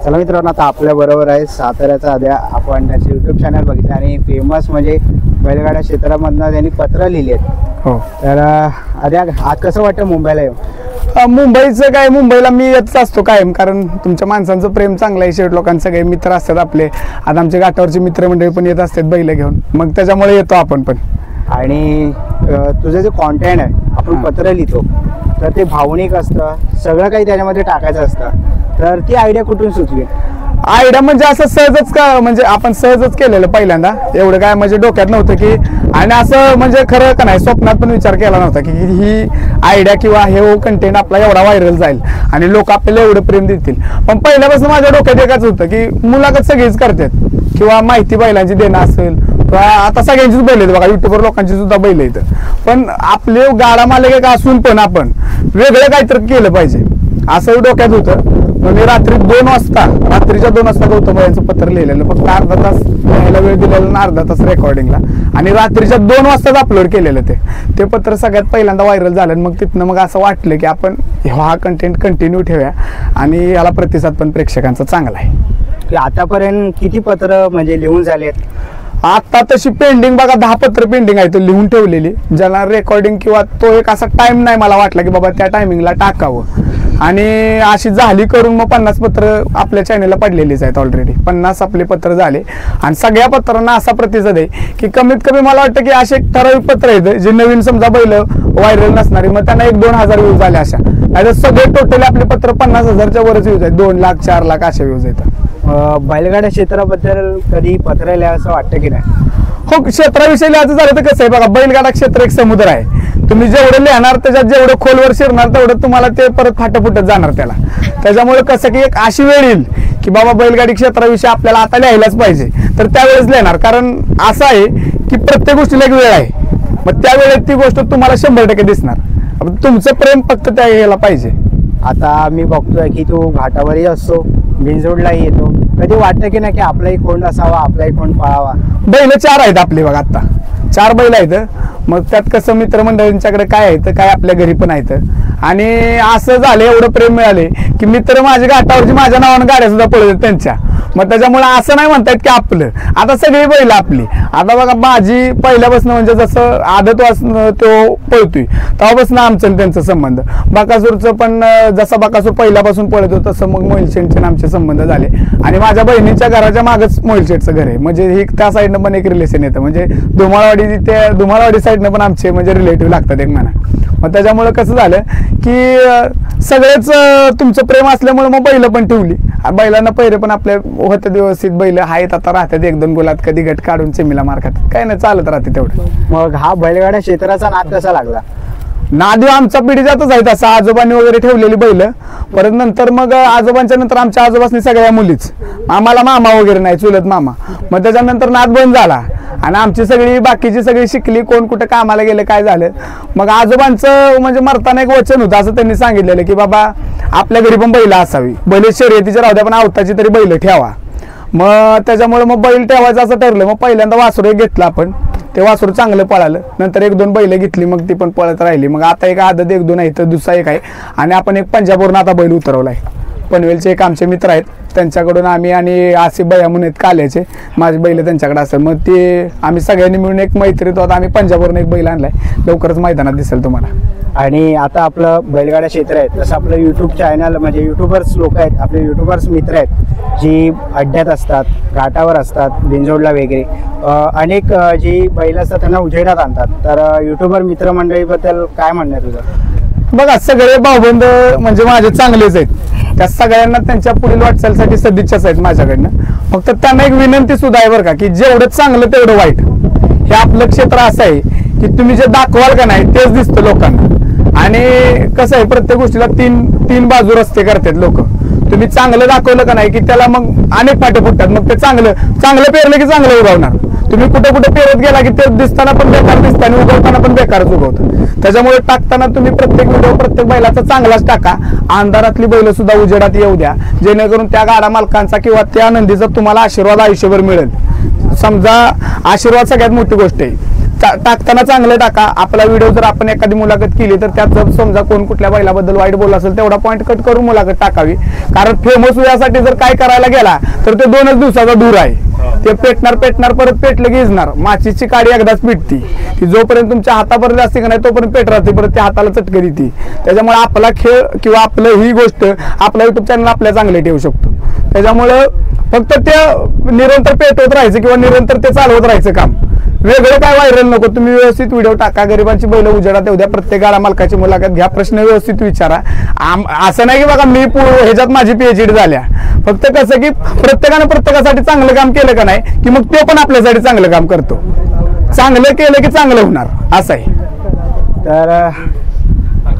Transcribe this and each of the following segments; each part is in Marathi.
चला मित्रांनो, आता आपल्या बरोबर आहे साताऱ्याचा आद्या. आपण त्याचे यूट्यूब चॅनल बघितलं आणि फेमस म्हणजे बैलगाड्या क्षेत्रामधनं त्यांनी पत्र लिहिली आहेत. हो. तर आद्या, आज कसं वाटतं मुंबईला येऊन? मुंबईचं काय, मुंबईला मी येतच असतो कायम, कारण तुमच्या माणसांचं प्रेम चांगलं आहे. शेवट लोकांचे सगळे मित्र असतात आपले. आता आमच्या घाटावरची मित्रमंडळी पण येत असतात बैल घेऊन, मग त्याच्यामुळे येतो आपण पण. आणि तुझं जे कॉन्टेंट आहे, आपण पत्र लिहितो तर ते भावनिक असतं, सगळं काही त्याच्यामध्ये टाकायचं असतं. तर ती आयडिया कुठून सुचली? आयडिया म्हणजे असं सहजच का, म्हणजे आपण सहजच केलेलं पहिल्यांदा. एवढं काय म्हणजे डोक्यात नव्हतं की, आणि असं म्हणजे खरं का नाही, स्वप्नात पण विचार केला नव्हता की ही आयडिया किंवा हे कंटेंट आपला एवढा व्हायरल जाईल आणि लोक आपल्याला एवढं प्रेम देतील. पण पहिल्यापासून माझ्या डोक्यात एकच होतं की मुलाखत सगळीच करतात किंवा माहिती बैलांची देणं असेल, आता सगळ्यांचीच बैल आहेत बघा, युट्यूबवर लोकांची सुद्धा बैल आहेत. पण आपले गाडा मालक एक असून पण आपण वेगळं काहीतरी केलं पाहिजे असं डोक्यात होतं. म्हणजे रात्री 2 वाजता, रात्रीच्या 2 वाजता गौतम यांचं पत्र लिहिलेलं, फक्त अर्धा तास लिहायला वेळ दिलेला आणि अर्धा तास रेकॉर्डिंगला, आणि रात्रीच्या 2 वाजताच अपलोड केलेलं ते पत्र सगळ्यात पहिल्यांदा व्हायरल झालं. मग तिथनं मग असं वाटलं की आपण हा कंटेंट कंटिन्यू ठेवूया आणि याला प्रतिसाद पण प्रेक्षकांचा चांगला आहे. आतापर्यंत किती पत्र म्हणजे लिहून झालेत? आता तशी पेंडिंग बघा 10 पत्र पेंडिंग आहे, तो लिहून ठेवलेली, ज्याला रेकॉर्डिंग किंवा तो एक असा टाइम नाही मला वाटला की बाबा त्या टायमिंगला टाकावं. आणि अशी झाली करून मग 50 पत्र आपल्या चॅनलला पडलेलीच आहेत ऑलरेडी. 50 आपले पत्र झाले आणि सगळ्या पत्रांना असा प्रतिसाद आहे की कमीत कमी मला वाटतं की असे ठराविक पत्र आहेत जे नवीन समजा बैल व्हायरल नसणारी, मग त्यांना 1-2 हजार व्ह्यूज झाले अशा. नाही सगळे टोटली आपले पत्र 50,000च्या वरच व्ह्यूज आहेत, 2 लाख 4 लाख असे व्ह्यूज आहेत. बैलगाड्या क्षेत्राबद्दल कधी पत्र लिहायचं वाटतं की नाही? हो, क्षेत्राविषयी लिहायचं झालं तर कसं आहे बघा, बैलगाडा क्षेत्र एक समुद्र आहे. तुम्ही जेवढं लिहिणार त्याच्यात जेवढं खोलवर शिरणार तेवढं तुम्हाला ते परत फाटफुटत जाणार त्याला. त्याच्यामुळे कसं की एक अशी वेळ येईल की बाबा बैलगाडी क्षेत्राविषयी आपल्याला आता लिहायलाच पाहिजे, तर त्यावेळेस लिहिणार. कारण असं आहे की प्रत्येक गोष्टीला एक वेळ आहे, मग त्या वेळेत ती गोष्ट तुम्हाला 100% दिसणार. तुमचं प्रेम फक्त त्या यायला पाहिजे. आता मी बघतोय की तू घाटावरही असतो, बिनजोडलाही येतो, कधी वाटतं की नाही की आपलाही कोंड असावा, आपलाही कोंड पळावा? बैल 4 आहेत आपले बघा, आता 4 बैल आहेत. मग त्यात कसं मित्रमंडळींच्याकडे काय आहेत, काय आपल्या घरी पण आहेत. आणि असं झालं, एवढं प्रेम मिळाले की मित्र माझ्या घाटावरची माझ्या नावानं गाड्या सुद्धा पळतात त्यांच्या. मग त्याच्यामुळे असं नाही म्हणतात की आपलं, आता सगळी बैल आपली. आता बघा माझी पहिल्यापासून म्हणजे जसं आदत वाजून तो पळतोय तेव्हापासून आमचं त्यांचा संबंध. बकासूरचं पण जसा बकासूर पहिल्यापासून पळत होतं तसं मग मोहिल शेठचे आमचे संबंध झाले. आणि माझ्या बहिणीच्या घराच्या मागच मोहिल शेठचं घर आहे, म्हणजे ही त्या साईडनं पण एक रिलेशन येतं. म्हणजे धुमाळवाडी साईडनं पण आमचे म्हणजे रिलेटिव्ह लागतात एक म्हणा. मग त्याच्यामुळे कसं झालं की सगळेच तुमचं प्रेम असल्यामुळे मग बैल पण ठेवली. बैलांना पहिरे पण आपल्या होते व्यवस्थित, बैल आहेत आता राहतात 1-2 गुलात, कधी गट काढून चिमीला मार खातात, काय नाही चालत राहते तेवढं. मग हा बैलगाड्या क्षेत्राचा नाद कसा लागला? नाद आमचा पिढी जातच आहे तसं, आजोबांनी वगैरे ठेवलेली बैल. परत नंतर मग आजोबांच्या नंतर आमच्या आजोबांनी सगळ्या मुलीच, आम्हाला मामा वगैरे नाही, चुलत मामा. मग त्याच्यानंतर नाद बंद झाला आणि आमची सगळी बाकीची सगळी शिकली, कोण कुठं कामाला गेलं, काय झालं. मग आजोबांचं म्हणजे मरताना एक वचन होतं, असं त्यांनी सांगितलेलं की बाबा आपल्या घरी पण बैल असावी, बैल शर्यतीच्या राहू द्या पण आवताची तरी बैल ठेवा. मग त्याच्यामुळे मग बैल ठेवायचं असं ठरलं. मग पहिल्यांदा वासरू एक घेतलं आपण, ते वासरू चांगलं पळालं. नंतर 1-2 बैल घेतली, मग ती पण पळत राहिली. मग आता एक आदत 1-2 आहे, तर दुसरा एक आहे. आणि आपण एक पंजाबवरून आता बैल उतरवला आहे. पनवेलचे एक आमचे मित्र आहेत, त्यांच्याकडून आम्ही, आणि आसिफ भैया म्हणून आहेत काल्याचे, माझे बैल त्यांच्याकडे असतात. मग ते आम्ही सगळ्यांनी मिळून एक मैत्रीत होता, आम्ही पंजाबवरून एक बैल आणलाय, लवकरच मैदानात दिसेल तुम्हाला. आणि आता आपलं बैलगाड्या क्षेत्र आहे तसं आपलं यूट्यूब चॅनल म्हणजे युट्यूबर्स लोक आहेत, आपले युट्यूबर्स मित्र आहेत जी अड्ड्यात असतात, घाटावर असतात, बिनजोडला वगैरे अनेक जी बैल असतात त्यांना उजेडात आणतात. तर युट्यूबर मित्रमंडळीबद्दल काय म्हणणं आहे तुझं? बघा सगळे भाऊबंद म्हणजे माझे चांगलेच आहेत, त्या सगळ्यांना त्यांच्या पुढील वाटचालीसाठी सदिच्छाच आहेत माझ्याकडनं. फक्त त्यांना एक विनंती सुद्धा आहे बरं का, की जेवढं चांगलं तेवढं वाईट. हे आपलं क्षेत्र असं आहे की तुम्ही जे दाखवाल का नाही तेच दिसतं लोकांना. आणि कसं आहे, प्रत्येक गोष्टीला तीन बाजू रस्ते करतात लोक. तुम्ही चांगलं दाखवलं का नाही की त्याला मग अनेक पाटे फुटतात. मग ते चांगलं पेरलं की चांगलं उगवणार. तुम्ही कुठं पेरत गेला की ते दिसताना पण बेकार दिसतं आणि उगवताना पण बेकारच उगवतं. त्याच्यामुळे टाकताना तुम्ही प्रत्येक व्हिडिओ प्रत्येक बैलाचा चांगलाच टाका. अंधारातली बैल सुद्धा उजेडात येऊ द्या, जेणेकरून त्या गाडा मालकांचा किंवा त्या नंदीचा तुम्हाला आशीर्वाद आयुष्यभर मिळेल. समजा आशीर्वाद सगळ्यात मोठी गोष्ट आहे. टाकताना चांगलं टाका. आपला व्हिडिओ जर आपण एखादी मुलाखत केली तर त्यात जर समजा कोण कुठल्या बैलाबद्दल वाईट बोलला असेल तेवढा पॉईंट कट करून मुलाखत टाकावी. कारण फेमस यासाठी जर काय करायला गेला तर ते 2च दिवसाचा दूर आहे. ते पेटणार परत पेटलं की इजणार. माचीची काडी एकदाच पेटती की जोपर्यंत तुमच्या हातापर्यंत असते का नाही तोपर्यंत पेट राहते, परत त्या हाताला चटके देते. त्याच्यामुळे आपला खेळ किंवा आपलं ही गोष्ट आपला युट्यूब चॅनल आपल्या चांगले ठेवू शकतो. त्याच्यामुळं फक्त ते निरंतर पेटवत राहायचं किंवा निरंतर ते चालवत राहायचं काम. वेगळं काय व्हायरल नको. तुम्ही व्यवस्थित व्हिडिओ टाका. गरिबांची बैल उजेडात येऊ द्या. प्रत्येक गाडा मालकाची मुलाखत घ्या. प्रश्न व्यवस्थित विचारा. असं नाही की बघा मी ह्याच्यात माझी PhD झाल्या. फक्त कसं की प्रत्येकानं प्रत्येकासाठी चांगलं काम केलं का नाही की मग तो पण आपल्यासाठी चांगलं काम करतो. चांगलं केलं की चांगलं होणार असं आहे. तर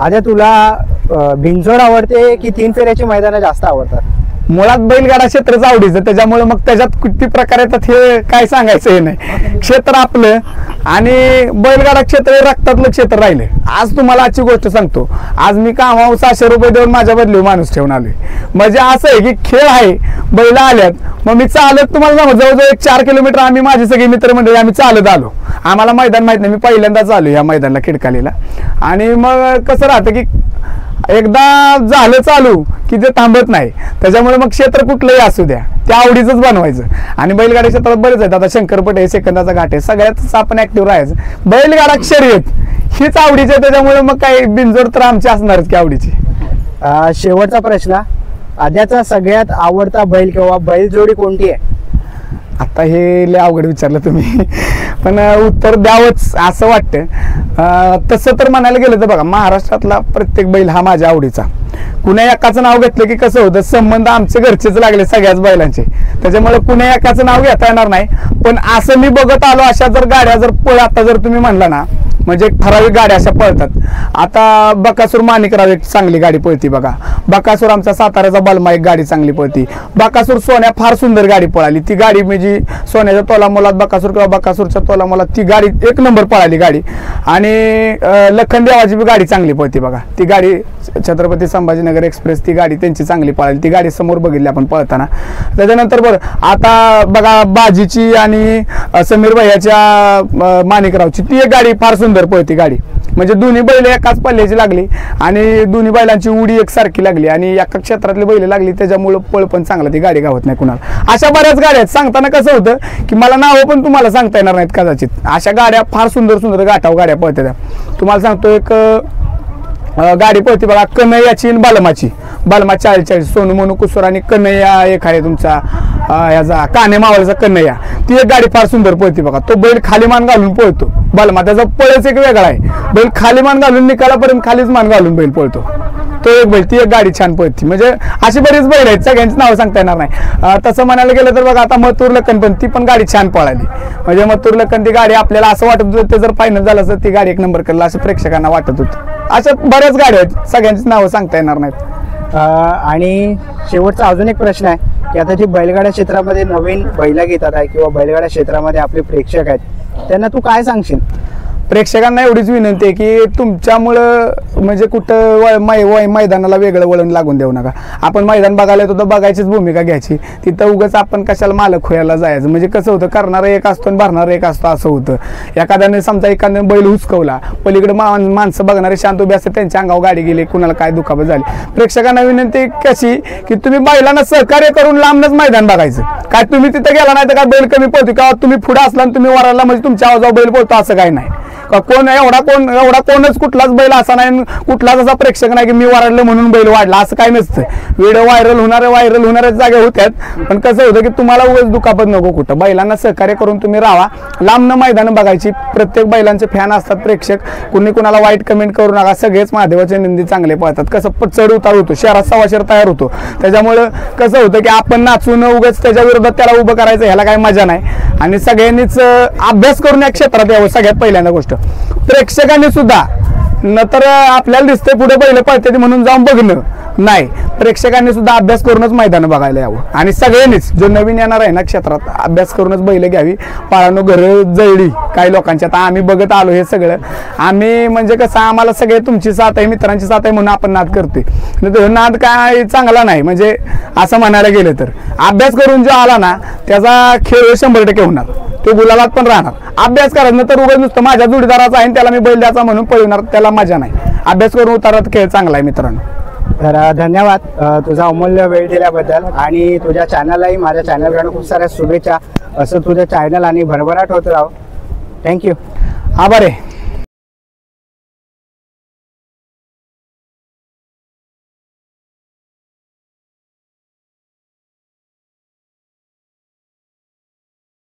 आता तुला बिनजोड आवडते की 3 फेऱ्याची मैदानं जास्त आवडतात? मुळात बैलगाडा क्षेत्रच आवडीचं. त्याच्यामुळे मग त्याच्यात किती प्रकार येतात हे काय सांगायचं हे नाही. क्षेत्र आपलं आणि बैलगाडा क्षेत्र हे रक्तातलं क्षेत्र राहिलं. आज तुम्हाला आजची गोष्ट सांगतो. आज मी कामावर 600 रुपये देऊन माझ्या बदली माणूस ठेवून आलोय. म्हणजे असं आहे की खेळ आहे, बैल आल्यात, मग मी चालत तुम्हाला सांगू जवळजवळ 4 किलोमीटर आम्ही माझी सगळी मित्रमंडळी आम्ही चालत आलो. आम्हाला मैदान माहित नाही. मी पहिल्यांदाच आलो या मैदानाला खिडकालीला. आणि मग कसं राहतं की एकदा झालं चालू की ते थांबत नाही. त्याच्यामुळे मग क्षेत्र कुठलंही असू द्या त्या आवडीचंच बनवायचं. आणि बैलगाडी क्षेत्रात बरेच आहेत. आता शंकरपट आहे, सेकंदाचा घाट आहे, सगळ्यात आपण ऍक्टिव्ह राहायचं. बैलगाडा शर्यत हीच आवडीची आहे. त्याच्यामुळे मग काही बिनजोड तर आमची असणारच की आवडीची. शेवटचा प्रश्न, आद्याचा सगळ्यात आवडता बैल किंवा बैलजोडी कोणती आहे? आता हे लय अवघड विचारलं तुम्ही, पण उत्तर द्यावंच असं वाटतं. तसं तर म्हणायला गेलं तर बघा महाराष्ट्रातला प्रत्येक बैल हा माझ्या आवडीचा. कुण्या एकाचं नाव घेतलं की कसं होतं, संबंध आमचे घरचेच लागले सगळ्याच बैलांचे. त्याच्यामुळे कुण्या एकाचं नाव घेता येणार नाही. पण असं मी बघत आलो अशा जर गाड्या जर आता जर तुम्ही म्हणला ना म्हणजे ठराविक गाड्या अशा पळतात. आता बकासूर माणिकराव एक चांगली गाडी पळती बघा. बकासूर आमचा साताऱ्याचा बलमा एक गाडी चांगली पळती. बकासूर सोन्या फार सुंदर गाडी पळाली. ती गाडी म्हणजे सोन्याच्या तोला मोलात बकासूर किंवा बकासूरच्या तोला मोलात ती गाडी 1 नंबर पळाली गाडी. आणि लखन देवाची बी गाडी चांगली पळती बघा. ती गाडी छत्रपती संभाजीनगर एक्सप्रेस ती गाडी त्यांची चांगली पळाली. ती गाडी समोर बघितली आपण पळताना. त्याच्यानंतर बरं आता बघा बाजीची आणि समीर भैयाच्या माणिकरावची ती एक गाडी फार सुंदर पळती गाडी. म्हणजे दोन्ही बैल एकाच पल्ल्याची लागली आणि दोन्ही बैलांची उडी एकसारखी लागली आणि एका क्षेत्रातली बैल लागली. त्याच्यामुळं पळ पण चांगला ती गाडी गावत नाही कुणाला. अशा बऱ्याच गाड्या आहेत. सांगताना कसं होतं की मला नावं पण तुम्हाला सांगता येणार नाहीत कदाचित. अशा गाड्या फार सुंदर सुंदर गाठाव गाड्या पळतात. तुम्हाला सांगतो एक गाडी पळती बघा कन्हैयाची आणि बालमाची. बालमा 40 सोनू मोनू कुसुर आणि कन्हैया एक आहे तुमचा याचा काने मावळचा कन्हैया. ती एक गाडी फार सुंदर पळती बघा. तो बैल खाली मान घालून पळतो बालमा. त्याचा पळच एक वेगळा आहे. बैल खाली मान घालून निकालापर्यंत खालीच मान घालून बैल पळतो तो एक बैल. ती एक गाडी छान पळती. म्हणजे अशी बरीच बैल आहेत. सगळ्यांची नावं सांगता येणार नाही. तसं म्हणायला गेलं तर बघा आता मथुर लखन पण ती पण गाडी छान पळाली. म्हणजे मथुर लखन ती गाडी आपल्याला असं वाटत होतं ते जर फायनल झालं असतं ती गाडी 1 नंबर करला असं प्रेक्षकांना वाटत होतं. अशा बऱ्याच गाड्या आहेत. सगळ्यांची नावं सांगता येणार नाहीत. आणि शेवटचा अजून एक प्रश्न आहे की आता जे बैलगाड्या क्षेत्रामध्ये नवीन बैला घेतात आहे किंवा बैलगाड्या क्षेत्रामध्ये आपले प्रेक्षक आहेत त्यांना तू काय सांगशील? प्रेक्षकांना एवढीच विनंती आहे की तुमच्यामुळं म्हणजे कुठं मैदानाला वेगळं वळण लागून देऊ नका. आपण मैदान बघायला येतो तर बघायचीच भूमिका घ्यायची. तिथं उगाच आपण कशाला मालक व्हायला जायचं. म्हणजे कसं होतं करणारं एक असतो आणि भरणारं एक असतो असं होतं. एखाद्याने समजा एखाद्याने बैल हुसकवला पलीकडे माणसं बघणारे शांत उभे असते त्यांच्या अंगावर गाडी गेली कुणाला काय दुखापत झाली. प्रेक्षकांना विनंती कशी की तुम्ही बैलांना सहकार्य करून लांबनच मैदान बघायचं. काय तुम्ही तिथं गेला नाही तर काय बैल कमी पळतो का तुम्ही पुढे असला आणि तुम्ही वराला म्हणजे तुमच्या आवाजावर बैल पळतो असं काही नाही. कोणच कुठलाच बैल असा नाही कुठलाच असा प्रेक्षक नाही की मी वाढलं म्हणून बैल वाढला असं काही नसतं. व्हिडिओ व्हायरल होणाऱ्या जागा होत्यात. पण कसं होतं की तुम्हाला उगाच दुखापत नको कुठं. बैलांना सहकार्य करून तुम्ही राहा. लांबनं मैदानं बघायची. प्रत्येक बैलांचे फॅन असतात प्रेक्षक. कुणी कुणाला वाईट कमेंट करू नका. सगळेच महादेवाचे निंदी चांगले पळतात. कसं चढ उतार होतो शहरात सवाशेर तयार होतो. त्याच्यामुळं कसं होतं की आपण नाचून उगाच त्याच्या विरोधात त्याला उभं करायचं ह्याला काही मजा नाही. आणि सगळ्यांनीच अभ्यास करून या क्षेत्रात यावं. सगळ्यात पहिल्यांदा गोष्ट प्रेक्षकांनी सुद्धा नंतर आपल्याला दिसतंय पुढे बैल पळते म्हणून जाऊन बघणं नाही. प्रेक्षकांनी सुद्धा अभ्यास करूनच मैदान बघायला यावं. आणि सगळ्यांनीच जो नवीन येणार आहे ना क्षेत्रात अभ्यास करूनच बैल घ्यावी. पाळानो घरं जळली काही लोकांची. आता आम्ही बघत आलो हे सगळं. आम्ही म्हणजे कसं आम्हाला सगळे तुमची साथ आहे मित्रांची साथ आहे म्हणून आपण नाद करतोय. नाद काय चांगला नाही. म्हणजे असं म्हणायला गेलं तर अभ्यास करून जो आला ना त्याचा खेळ 100% होणार. तो गुलालात पण राहणार. अभ्यास करायचं तर उगाच नुसतं माझ्या जोडीदाराचा आहे आणि त्याला मी बैल द्यायचा म्हणून पळवणार, त्याला मजा नाही. अभ्यास करून उतारात खेळ चांगला आहे मित्रांनो. तर धन्यवाद तुझा अमूल्य वेळ दिल्याबद्दल, आणि तुझ्या चॅनललाही माझ्या चॅनलकडून खूप साऱ्या शुभेच्छा. असं तुझं चॅनल आणि भरभराट होत राहो. थँक्यू. आभार आहे.